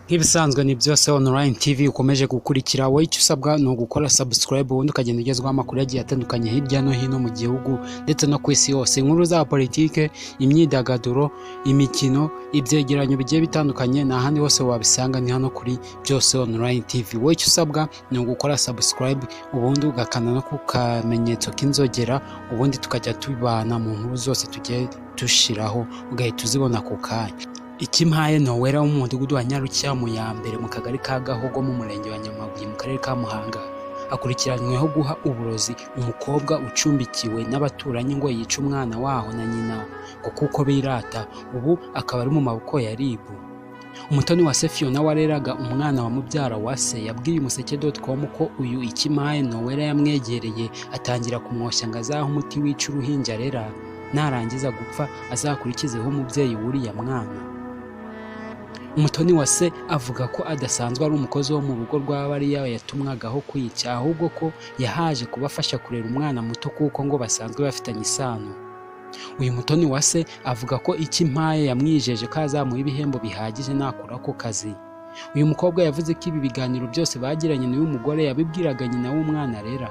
Nk'ibisanzwe ni byose online TV ukomeje gukurikira, wowe icyo usabwa ni ugukora subscribe ubundi ukagenda ugezwaho amakuru yagiye atandukanye hirya no hino mu gihugu ndetse no ku isi yose, inkuru za politike, imyidagaduro, imikino, ibyegeranyo bigiye bitandukanye, na handi hose wabisanga ni hano kuri byose online TV. Wowe icyo usabwa ni ugukora subscribe ubundi ugakana no ku kamenyetso k'inzogera, ubundi tukajya tubana mu nkuru zose tugiye dushiraho ugahita uzibona ku kanya. Ikimpaye Nowera wo mu mudugudu wa Nyarukira mu ya mbere mu kagari ka Gahogo mu murenge wa Nyamabuye mu karere ka Muhanga akurikiranyweho guha uburozi umukobwa ucumbikiwe n'abaturanye ngo yice umwana waho na nyina ngo kuko birata, ubu akaba ari mu maboko ya RIB. Umutoni wa Fiona wareraga umwana wa mubyara wa se yabwiye umuseke.com ko uyu Ikimpaye Nowera yamwegereye atangira kumwoshya ngo azaha umuti wica uruhinja arera, narangiza gupfa azakurikizeho umubyeyi wuriya mwana. Umutoni wa se avuga ko adasanzwe ari umukozi wo mu rugo rwa bariya yatumwagaho kwica, ahubwo ko yahaje kubafasha kurera umwana muto kuko ngo basanzwe bafitanye isano. Uyu mutoni wa se avuga ko Ikimpaye yamwijeje ko azamuha ibihembo bihagije nakora ako kazi. Uyu mukobwa yavuze ko ibi biganiro byose bagiranye n'uyu mugore yabibwiraga nyina w'umwana arera.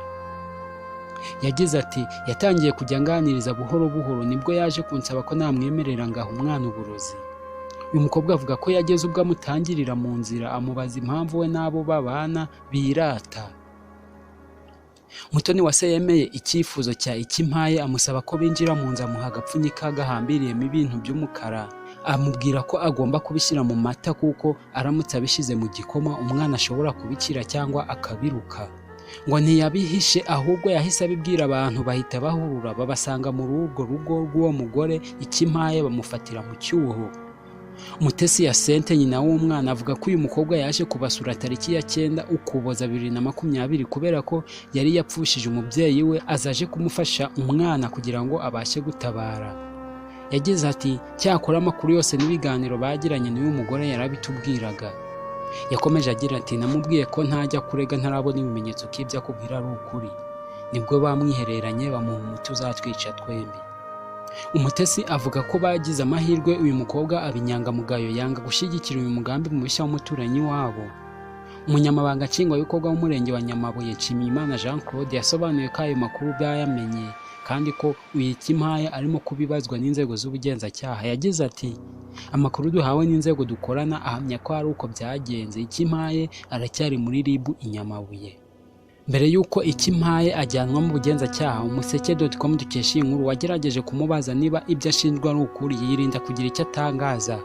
Yagize ati yatangiye kujya nganiriza buhoro buhoro, nibwo yaje kunsaba ko namwemerera ngaho umwana uburozi. Uyu mukobwa avuga ko yageze ubwo amutangirira mu nzira amubaza impamvu we n'abo babana birata. Umutoni wa se yemeye icyifuzo cya Ikimpaye amusaba ko binjira mu nzu, amuha agapfunyika gahambiriyemo ibintu by'umukara, amubwira ko agomba kubishyira mu mata kuko aramutse abishyize mu gikoma umwana ashobora kubikira cyangwa akabiruka. Ngo ntiyabihishe ahubwo yahise abibwira abantu, bahita bahurura babasanga muri urwo rugo rw'uwo mugore Ikimpaye bamufatira mu cyuho. Mutesi ya Sente nyina w'umwana avuga ko uyu mukobwa yaje kubasura tariki ya 9 Ukuboza 2020 kubera ko yari yapfushije umubyeyi we, azaje kumufasha umwana kugira ngo abashe gutabara. Yagize ati cyakora amakuru yose n'ibiganiro bagiranye n'uyu mugore yarabitubwiraga. Yakomeje agira ati namubwiye ko ntajya kurega ntarabona ibimenyetso k'ibyo akubwira ari ukuri, nibwo bamwihereranye bamuha umuti uzatwica twembi. Umutesi avuga ko bagize amahirwe uyu mukobwa abinyangamugayo yanga gushyigikira uyu mugambi mushya w'umuturanyi wabo. Umunyamabanga nshingwabikorwa w'umurenge wa Nyamabuye Nshimiyimana Jean Claude yasobanuye ko ayo makuru bayamenye kandi ko uyu Ikimpaye arimo kubibazwa n'inzego z'ubugenzacyaha. Yagize ati amakuru duhawe n'inzego dukorana ahamya ko ari uko byagenze. Ikimpaye aracyari muri RIB i Nyamabuye. Mbere yuko Ikimpaye ajyanwa mu bugenzacyaha, umuseke.com dukesha inkuru wagerageje kumubaza niba ibyo ashinjwa ari ukuri, yirinda kugira icyo atangaza.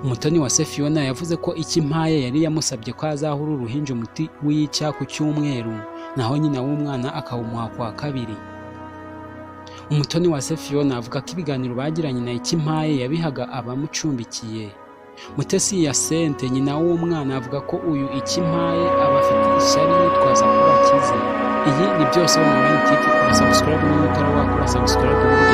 Umutoni wa Fiona yavuze ko Ikimpaye yari yamusabye ko azahura uruhinja umuti wica ku cyumweru, naho nyina w'umwana akawumuha kwa kabiri. Umutoni wa Fiona avuga ko ibiganiro bagiranye na Ikimpaye yabihaga abamucumbikiye. Mutesi ya Sente nyina w'umwana avuga ko uyu Ikimpaye abafite ishyari yitwaza ko bakize. Iyi ni byose online TV, kora subscribe niba utari wakora subscribe.